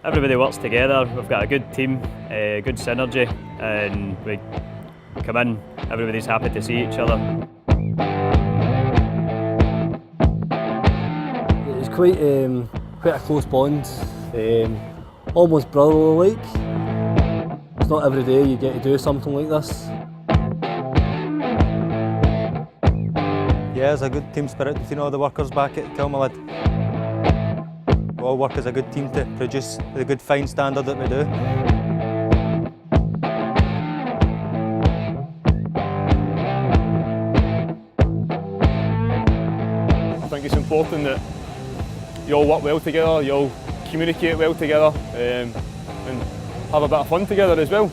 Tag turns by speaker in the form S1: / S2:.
S1: Everybody works together, we've got a good team, good synergy, and we come in, everybody's happy to see each other.
S2: It's quite a close bond, almost brotherly-like. It's not every day you get to do something like this.
S3: Yeah, there's a good team spirit between all the workers back at Kilmalid. We all work as a good team to produce the good fine standard that we do.
S4: I think it's important that you all work well together, you all communicate well together, and have a bit of fun together as well.